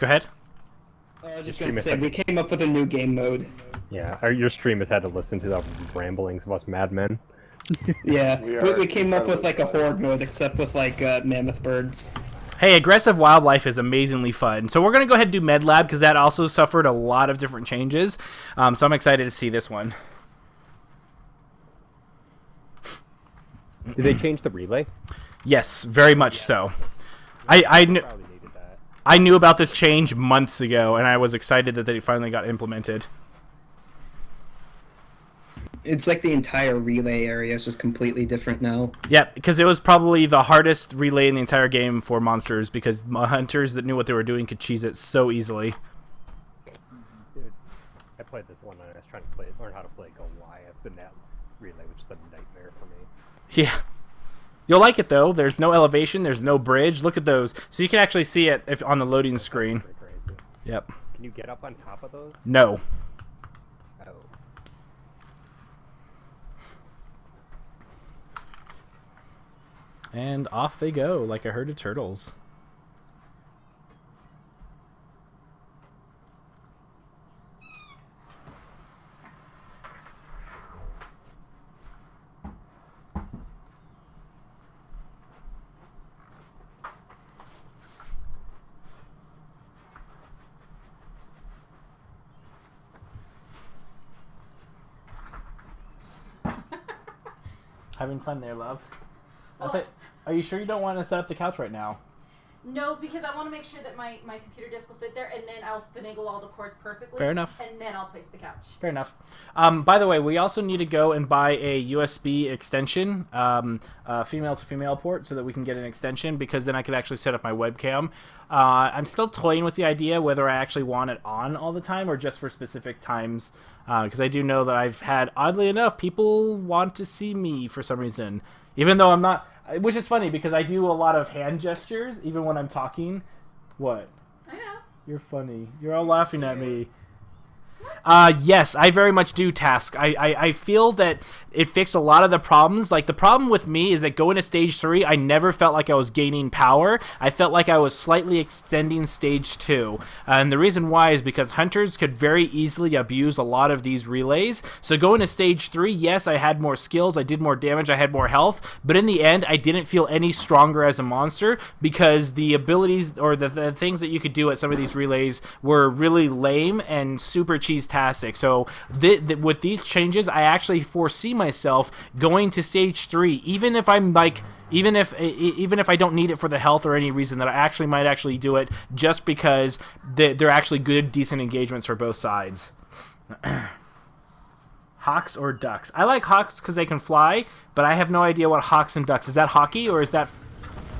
Go ahead. I was just going to say, we came up with a new game mode. Yeah, your stream has had to listen to the ramblings of us madmen. Yeah, we came up with like a horde mode, except with like mammoth birds. Hey, aggressive wildlife is amazingly fun. So we're going to go ahead and do MedLab because that also suffered a lot of different changes. So I'm excited to see this one. Did they change the relay? Yes, very much so. I knew about this change months ago, and I was excited that they finally got implemented. It's like the entire relay area is just completely different now. Yeah, because it was probably the hardest relay in the entire game for monsters, because hunters that knew what they were doing could cheese it so easily. Dude, I played this one and I was trying to learn how to play Goliath, the net relay, which is a nightmare for me. Yeah. You'll like it, though. There's no elevation. There's no bridge. Look at those. So you can actually see it if on the loading screen. Crazy. Yep. Can you get up on top of those? No. Oh. And off they go like a herd of turtles. Having fun there, love. Well, Are you sure you don't want to set up the couch right now? No, because I want to make sure that my computer disk will fit there, and then I'll finagle all the cords perfectly. Fair enough. And then I'll place the couch. Fair enough. By the way, we also need to go and buy a USB extension, female-to-female port, so that we can get an extension, because then I could actually set up my webcam. I'm still toying with the idea whether I actually want it on all the time or just for specific times, because I do know that I've had, oddly enough, people want to see me for some reason, even though I'm not... Which is funny, because I do a lot of hand gestures, even when I'm talking. What? I know. You're funny. You're all laughing at me. Yes, I very much do, Task. I feel that it fixed a lot of the problems. Like, the problem with me is that going to Stage 3, I never felt like I was gaining power. I felt like I was slightly extending Stage 2. And the reason why is because hunters could very easily abuse a lot of these relays. So going to Stage 3, yes, I had more skills, I did more damage, I had more health. But in the end, I didn't feel any stronger as a monster because the abilities or the things that you could do at some of these relays were really lame and super cheese-tastic. So with these changes, I actually foresee myself going to Stage 3, even if I'm like, even if I don't need it for the health or any reason, that I actually might actually do it just because they're actually good, decent engagements for both sides. Hawks or ducks? I like hawks because they can fly, but I have no idea what hawks and ducks. Is that hockey or is that?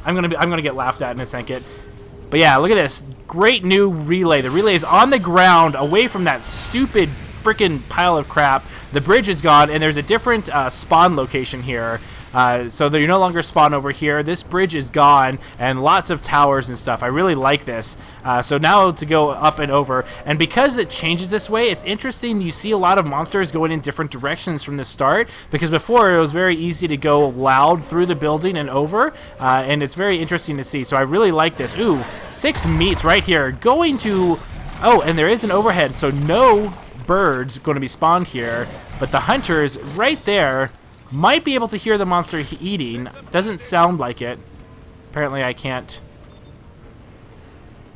I'm gonna get laughed at in a second. But yeah, look at this great new relay. The relay is on the ground, away from that stupid freaking pile of crap. The bridge is gone, and there's a different spawn location here. So that you're no longer spawn over here. This bridge is gone, and lots of towers and stuff. I really like this. So now to go up and over, and because it changes this way, it's interesting. You see a lot of monsters going in different directions from the start, because before it was very easy to go loud through the building and over, and it's very interesting to see. So I really like this. Ooh, 6 meats right here. Going to... Oh, and there is an overhead, so no birds going to be spawned here, but the hunters right there might be able to hear the monster eating. Doesn't sound like it. Apparently I can't.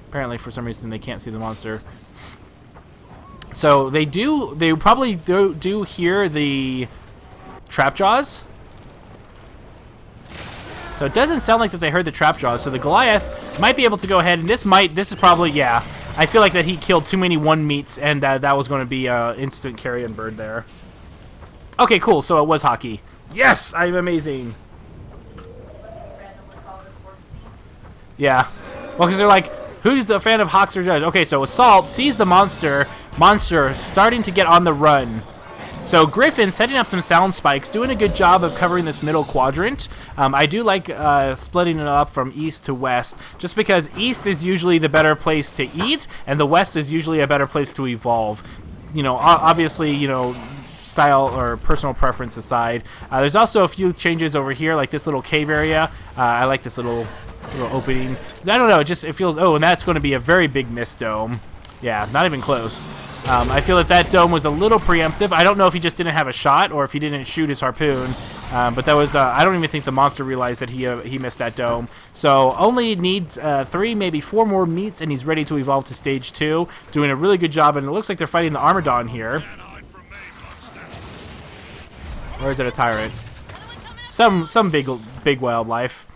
Apparently for some reason they can't see the monster. So they probably do hear the trap jaws. So it doesn't sound like that they heard the trap jaws. So the Goliath might be able to go ahead, and this is probably, yeah. I feel like that he killed too many one meats, and that was going to be instant carrion bird there. Okay, cool. So it was hockey. Yes, I'm amazing. Yeah. Well, because they're like, who's a fan of hawks or ducks? Okay, so Assault sees the monster starting to get on the run. So Griffin setting up some sound spikes, doing a good job of covering this middle quadrant. I do like splitting it up from east to west, just because east is usually the better place to eat, and the west is usually a better place to evolve. You know, obviously, you know, style or personal preference aside. There's also a few changes over here, like this little cave area. I like this little little opening. I don't know. It feels. Oh, and that's going to be a very big mist dome. Yeah, not even close. I feel that dome was a little preemptive. I don't know if he just didn't have a shot or if he didn't shoot his harpoon. But that was. I don't even think the monster realized that he missed that dome. So only needs 3, maybe 4 more meets, and he's ready to evolve to stage 2. Doing a really good job, and it looks like they're fighting the Armadon here. Or is it a tyrant? Some big wildlife.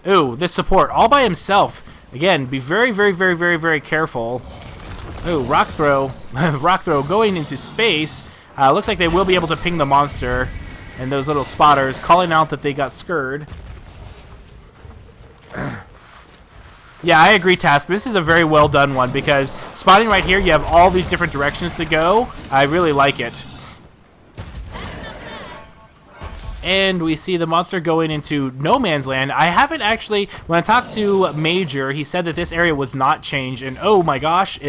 Ooh, this support all by himself. Again, be very, very, very, very, very careful. Ooh, rock throw. Rock throw going into space. Looks like they will be able to ping the monster and those little spotters, calling out that they got scurred. Yeah, I agree, Task. This is a very well done one because spotting right here, you have all these different directions to go. I really like it. And we see the monster going into no man's land. I haven't actually, when I talked to Major, he said that this area was not changed. And oh my gosh,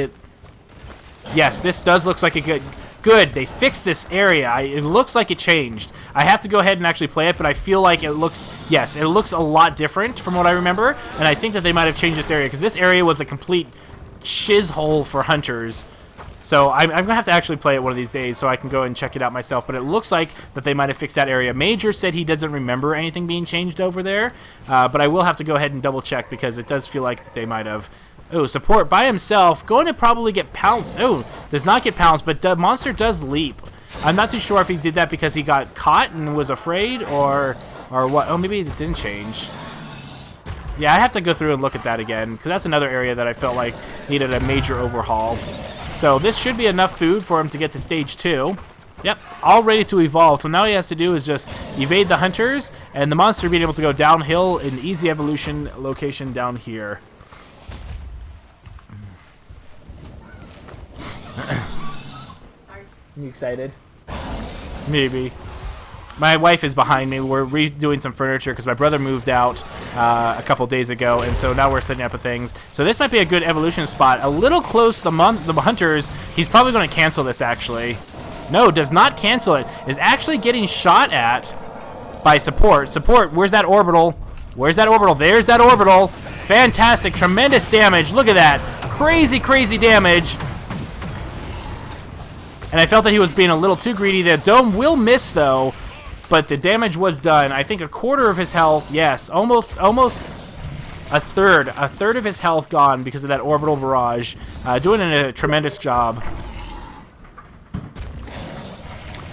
yes, this does look like a good. They fixed this area. It looks like it changed. I have to go ahead and actually play it, but I feel like it looks, yes, it looks a lot different from what I remember. And I think that they might have changed this area because this area was a complete shiz hole for hunters. So I'm going to have to actually play it one of these days so I can go and check it out myself. But it looks like that they might have fixed that area. Major said he doesn't remember anything being changed over there. But I will have to go ahead and double check because it does feel like they might have. Oh, support by himself. Going to probably get pounced. Oh, does not get pounced, but the monster does leap. I'm not too sure if he did that because he got caught and was afraid or what. Oh, maybe it didn't change. Yeah, I have to go through and look at that again because that's another area that I felt like needed a major overhaul. So this should be enough food for him to get to stage 2. Yep, all ready to evolve. So now he has to do is just evade the hunters and the monster being able to go downhill in easy evolution location down here. You excited? Maybe. My wife is behind me. We're redoing some furniture because my brother moved out a couple days ago, and so now we're setting up things. So this might be a good evolution spot. A little close to the hunters. He's probably going to cancel this, actually. No, does not cancel it. Is actually getting shot at by support. Support, where's that orbital? Where's that orbital? There's that orbital. Fantastic, tremendous damage. Look at that. Crazy, crazy damage. And I felt that he was being a little too greedy. The dome will miss, though. But the damage was done. I think a quarter of his health, yes, almost a third of his health gone because of that orbital barrage. Doing a tremendous job.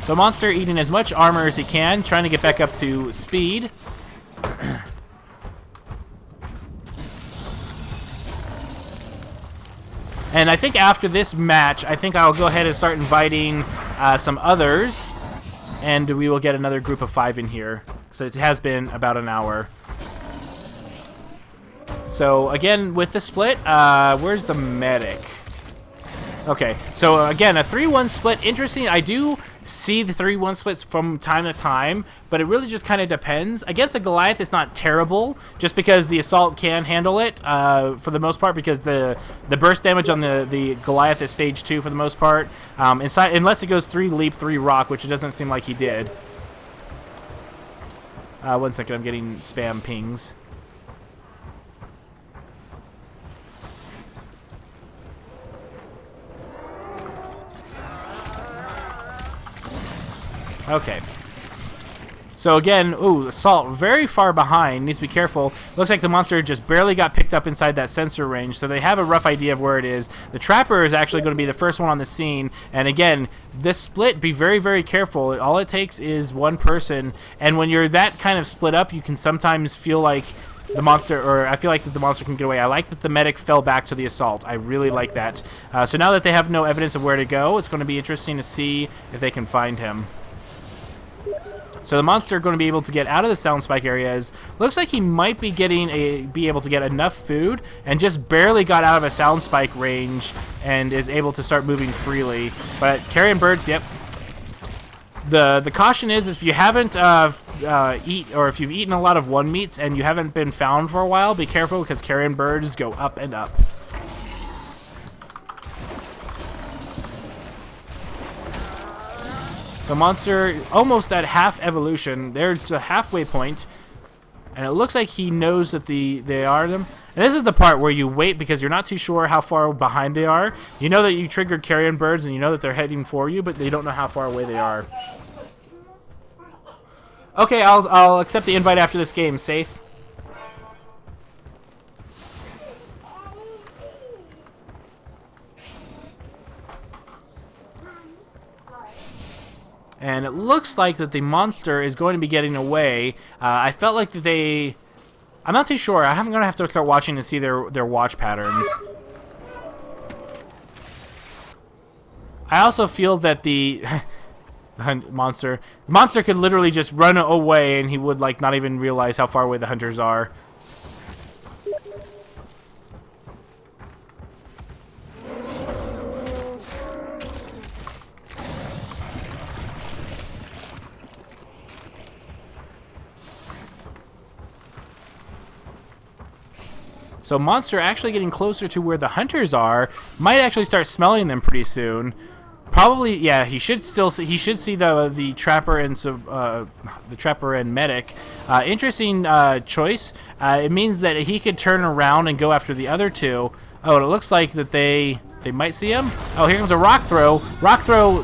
So Monster eating as much armor as he can, trying to get back up to speed. And I think after this match, I think I'll go ahead and start inviting some others. And we will get another group of 5 in here. So it has been about an hour. So again, with the split, where's the medic? Okay, so again, a 3-1 split. Interesting. I do see the 3-1 splits from time to time, but it really just kind of depends. Against a Goliath, it's not terrible, just because the Assault can handle it for the most part, because the burst damage on the Goliath is stage 2 for the most part, unless it goes 3 leap, 3 rock, which it doesn't seem like he did. 1 second, I'm getting spam pings. Okay. So again, ooh, Assault very far behind. Needs to be careful. Looks like the monster just barely got picked up inside that sensor range, so they have a rough idea of where it is. The Trapper is actually going to be the first one on the scene. And again, this split, be very, very careful. All it takes is one person. And when you're that kind of split up, you can sometimes feel like the monster, or I feel like that the monster can get away. I like that the medic fell back to the Assault. I really like that. So now that they have no evidence of where to go, it's going to be interesting to see if they can find him. So the monster going to be able to get out of the sound spike areas. Looks like he might be be able to get enough food, and just barely got out of a sound spike range and is able to start moving freely. But carrion birds, yep. The caution is if you haven't if you've eaten a lot of 1 meats and you haven't been found for a while, be careful because carrion birds go up and up. So monster almost at half evolution. There's the halfway point. And it looks like he knows that they are them. And this is the part where you wait because you're not too sure how far behind they are. You know that you triggered carrion birds and you know that they're heading for you, but you don't know how far away they are. Okay, I'll accept the invite after this game. Safe. And it looks like that the monster is going to be getting away. I felt like that they... I'm not too sure. I'm going to have to start watching to see their watch patterns. I also feel that the monster could literally just run away and he would like not even realize how far away the hunters are. So monster actually getting closer to where the hunters are, might actually start smelling them pretty soon. Probably, yeah. He should see the trapper and medic. Interesting choice. It means that he could turn around and go after the other two. Oh, and it looks like that they might see him. Oh, here comes a rock throw. Rock throw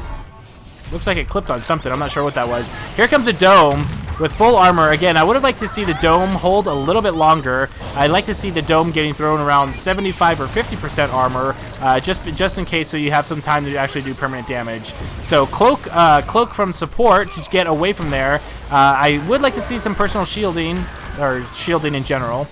looks like it clipped on something. I'm not sure what that was. Here comes a dome with full armor. Again, I would have liked to see the dome hold a little bit longer. I'd like to see the dome getting thrown around 75 or 50% armor, just in case, so you have some time to actually do permanent damage. So cloak from support to get away from there. I would like to see some personal shielding, or shielding in general.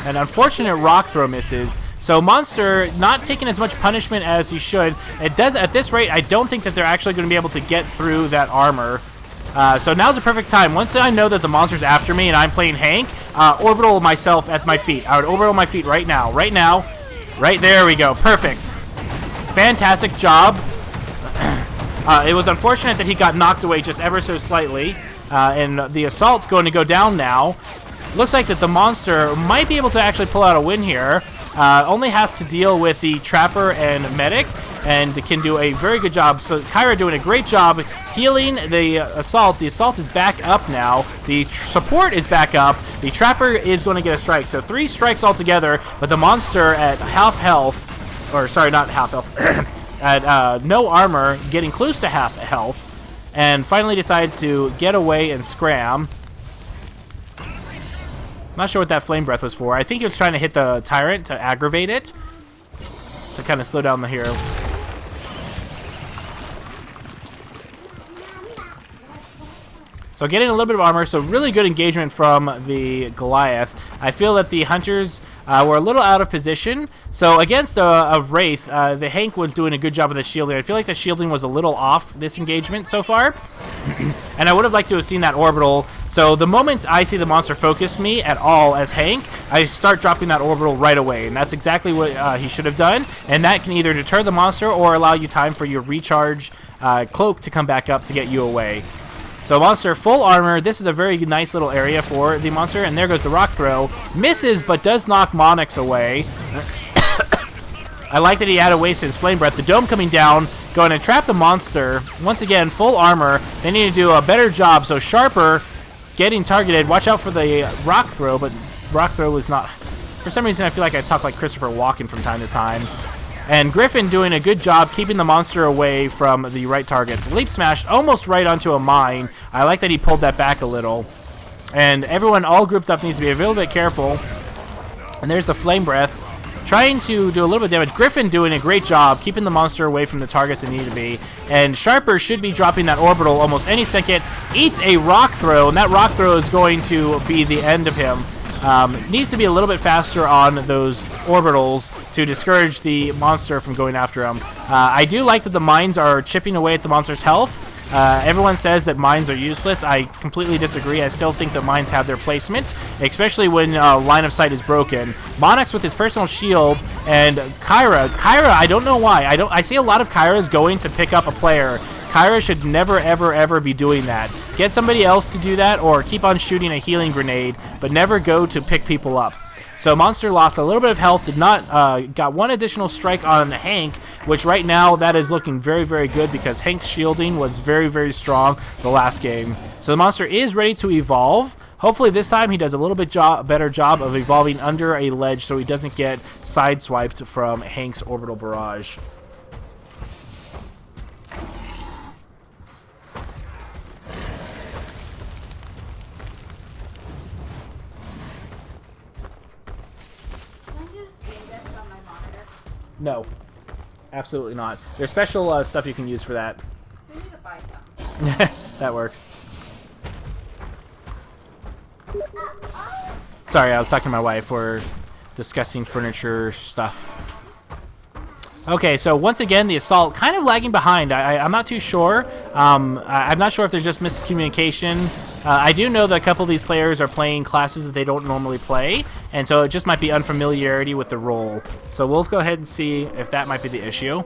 An unfortunate rock throw misses. So monster not taking as much punishment as he should. It does at this rate. I don't think that they're actually going to be able to get through that armor. So now's the perfect time. Once I know that the monster's after me and I'm playing Hank, orbital myself at my feet. I would orbital my feet right now. Right now. Right there we go. Perfect. Fantastic job. It was unfortunate that he got knocked away just ever so slightly. And the assault's going to go down now. Looks like that the monster might be able to actually pull out a win here. Only has to deal with the trapper and medic, and can do a very good job. So Kyra doing a great job healing the assault. The assault is back up now. The support is back up. The trapper is going to get a strike. So 3 strikes altogether, but the monster at half health, or sorry, not half health, at no armor, getting close to half health, and finally decides to get away and scram. Not sure what that flame breath was for. I think he was trying to hit the tyrant to aggravate it, to kind of slow down the hero. So getting a little bit of armor, so really good engagement from the Goliath. I feel that the hunters were a little out of position. So against a Wraith, the Hank was doing a good job of the shielding. I feel like the shielding was a little off this engagement so far. And I would have liked to have seen that orbital. So the moment I see the monster focus me at all as Hank, I start dropping that orbital right away. And that's exactly what he should have done. And that can either deter the monster or allow you time for your recharge cloak to come back up to get you away. So monster, full armor. This is a very nice little area for the monster. And there goes the rock throw. Misses, but does knock Monix away. I like that he had to waste his flame breath. The dome coming down, going to trap the monster. Once again, full armor. They need to do a better job. So Sharper getting targeted. Watch out for the rock throw, but rock throw was not... For some reason, I feel like I talk like Christopher Walken from time to time. And Griffin doing a good job keeping the monster away from the right targets. Leap smash almost right onto a mine. I like that he pulled that back a little. And everyone all grouped up needs to be a little bit careful. And there's the flame breath. Trying to do a little bit of damage. Griffin doing a great job keeping the monster away from the targets they need to be. And Sharper should be dropping that orbital almost any second. Eats a rock throw, and that rock throw is going to be the end of him. Needs to be a little bit faster on those orbitals to discourage the monster from going after him. I do like that the mines are chipping away at the monster's health. Everyone says that mines are useless. I completely disagree. I still think that mines have their placement, especially when line of sight is broken. Monix with his personal shield, and Kyra, I don't know why. I see a lot of Kyras going to pick up a player. Kyra should never, ever, ever be doing that. Get somebody else to do that, or keep on shooting a healing grenade, but never go to pick people up. So Monster lost a little bit of health, did not got one additional strike on Hank, which right now that is looking very, very good because Hank's shielding was very, very strong the last game. So the Monster is ready to evolve. Hopefully this time he does a little bit better job of evolving under a ledge so he doesn't get sideswiped from Hank's orbital barrage. No, absolutely not. There's special stuff you can use for that. We need to buy some. That works. Sorry, I was talking to my wife. We're discussing furniture stuff. Okay, so once again, the assault kind of lagging behind. I'm not too sure. I'm not sure if there's just miscommunication. I do know that a couple of these players are playing classes that they don't normally play, and so it just might be unfamiliarity with the role. So we'll go ahead and see if that might be the issue.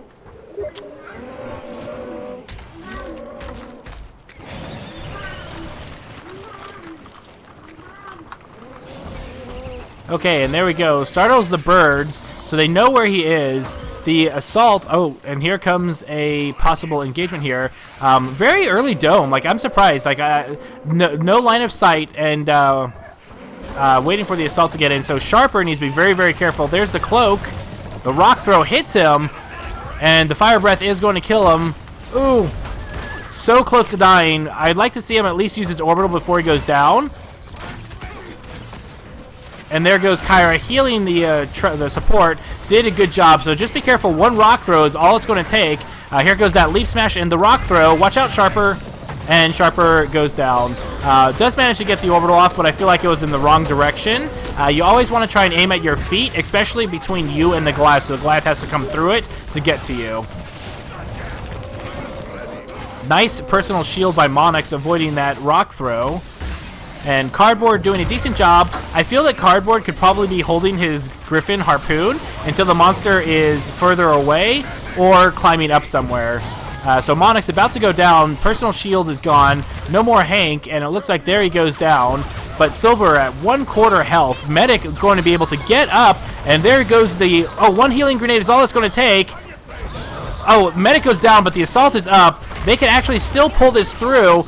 Okay, and there we go. Startles the birds, so they know where he is. The assault, oh, and here comes a possible engagement here. Very early dome, like I'm surprised. Like no line of sight and waiting for the assault to get in. So Sharper needs to be very, very careful. There's the cloak. The rock throw hits him, and the fire breath is going to kill him. Ooh, so close to dying. I'd like to see him at least use his orbital before he goes down. And there goes Kyra healing the support. Did a good job. So just be careful. One rock throw is all it's going to take. Here goes that leap smash and the rock throw. Watch out, Sharper. And Sharper goes down. Does manage to get the orbital off, but I feel like it was in the wrong direction. You always want to try and aim at your feet, especially between you and the Goliath. So the Goliath has to come through it to get to you. Nice personal shield by Monix avoiding that rock throw. And Cardboard doing a decent job. I feel that Cardboard could probably be holding his Griffin harpoon until the monster is further away or climbing up somewhere. So Monix about to go down. Personal shield is gone. No more Hank, and it looks like there he goes down. But Silver at 1/4 health. Medic going to be able to get up, and there goes the... Oh, one healing grenade is all it's going to take. Oh, Medic goes down, but the assault is up. They can actually still pull this through.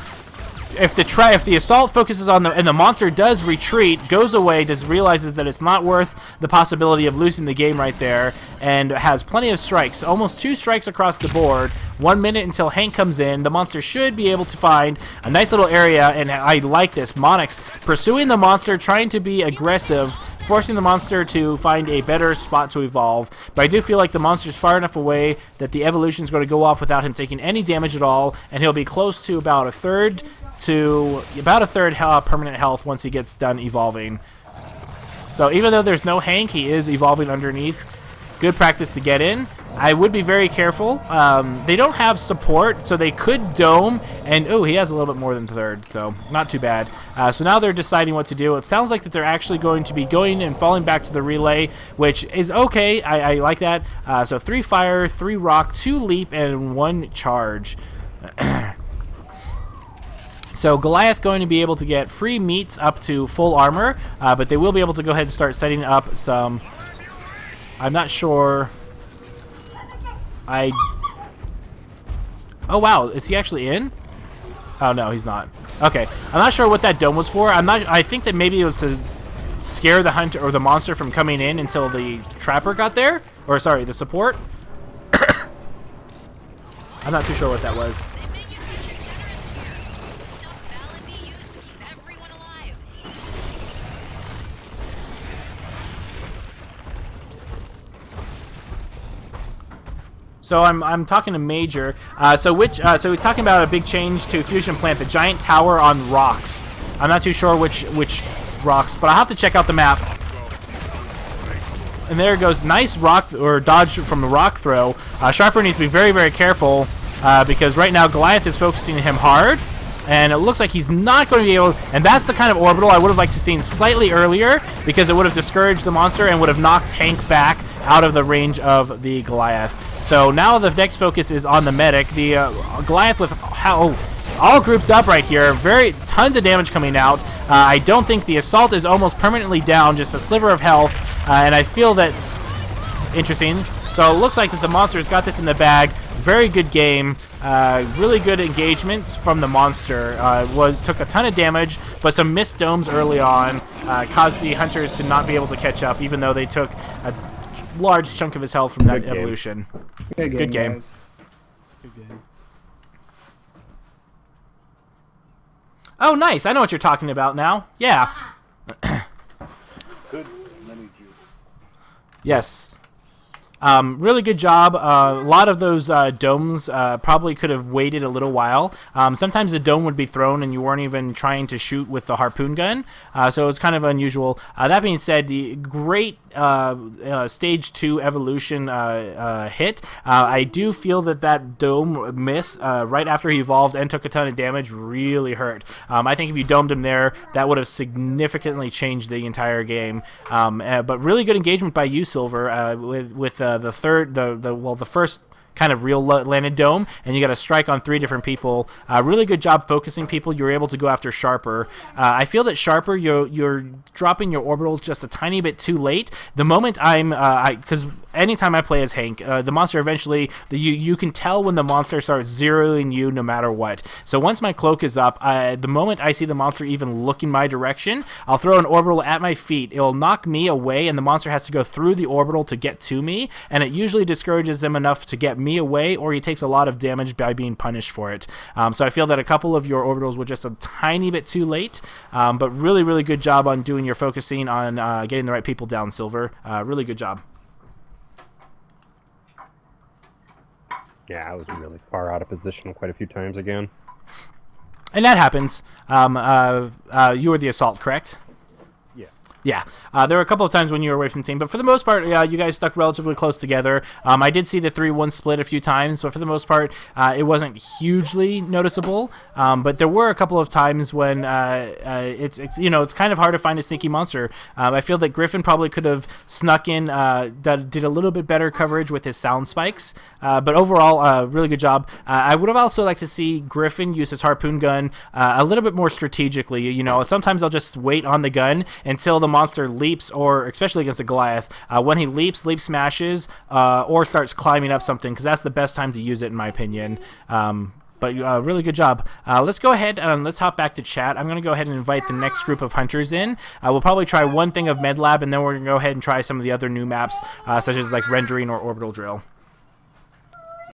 If the assault focuses on and the monster does retreat, goes away, realizes that it's not worth the possibility of losing the game right there, and has plenty of strikes, almost 2 strikes across the board. 1 minute until Hank comes in. The monster should be able to find a nice little area, and I like this. Monix pursuing the monster, trying to be aggressive, forcing the monster to find a better spot to evolve. But I do feel like the monster's far enough away that the evolution is going to go off without him taking any damage at all, and he'll be close to about a third permanent health once he gets done evolving. So even though there's no Hank, he is evolving underneath. Good practice to get in. I would be very careful. They don't have support, so they could dome. And, oh, he has a little bit more than third, so not too bad. So now they're deciding what to do. It sounds like that they're actually going to be going and falling back to the relay, which is okay. I like that. So 3 fire, 3 rock, 2 leap, and 1 charge. So Goliath going to be able to get free meats up to full armor, but they will be able to go ahead and start setting up some... I'm not sure... Oh, wow. Is he actually in? Oh, no, he's not. Okay. I'm not sure what that dome was for. I think that maybe it was to scare the hunter or the monster from coming in until the trapper got there. Or, sorry, the support. I'm not too sure what that was. So I'm talking to Major. So he's talking about a big change to Fusion Plant, the giant tower on rocks. I'm not too sure which rocks, but I'll have to check out the map. And there goes nice rock or dodge from the rock throw. Sharper needs to be very, very careful because right now Goliath is focusing him hard. And it looks like he's not going to be able... And that's the kind of orbital I would have liked to have seen slightly earlier because it would have discouraged the monster and would have knocked Hank back out of the range of the Goliath. So now the next focus is on the medic. The Goliath with all grouped up right here. Tons of damage coming out. I don't think the assault is almost permanently down, just a sliver of health, and I feel that... Interesting. So it looks like that the monster's got this in the bag. Very good game. Really good engagements from the monster. Took a ton of damage, but some missed domes early on caused the hunters to not be able to catch up, even though they took a large chunk of his health from that evolution. Good game. Guys. Good game. Oh, nice. I know what you're talking about now. Yeah. Good many Jews. Yes. Really good job. A lot of those domes probably could have waited a little while. Sometimes the dome would be thrown and you weren't even trying to shoot with the harpoon gun, so it was kind of unusual. That being said, the great stage 2 evolution hit. I do feel that dome miss right after he evolved and took a ton of damage really hurt. I think if you domed him there, that would have significantly changed the entire game. But really good engagement by you, Silver, with the first kind of real landed dome, and you got to strike on 3 different people. Really good job focusing people. You were able to go after Sharper. I feel that Sharper, you're dropping your orbitals just a tiny bit too late. The moment because anytime I play as Hank, the monster eventually, you can tell when the monster starts zeroing you no matter what. So once my cloak is up, the moment I see the monster even look in my direction, I'll throw an orbital at my feet. It'll knock me away, and the monster has to go through the orbital to get to me, and it usually discourages them enough to get me away, or he takes a lot of damage by being punished for it. So I feel that a couple of your orbitals were just a tiny bit too late, but really, really good job on doing your focusing on getting the right people down, Silver. Really good job. Yeah, I was really far out of position quite a few times again. And that happens. You were the assault, correct? Yeah. Yeah, there were a couple of times when you were away from the team, but for the most part, you guys stuck relatively close together. I did see the 3-1 split a few times, but for the most part, it wasn't hugely noticeable. But there were a couple of times when it's kind of hard to find a sneaky monster. I feel that Griffin probably could have snuck in, did a little bit better coverage with his sound spikes. But overall, really good job. I would have also liked to see Griffin use his harpoon gun a little bit more strategically. You know, sometimes I'll just wait on the gun until the monster leaps, or especially against a Goliath, when he leap smashes, or starts climbing up something, because that's the best time to use it in my opinion. But really good job. Let's go ahead and let's hop back to chat. I'm going to go ahead and invite the next group of hunters in. We'll probably try one thing of MedLab, and then we're going to go ahead and try some of the other new maps, such as like rendering or orbital drill.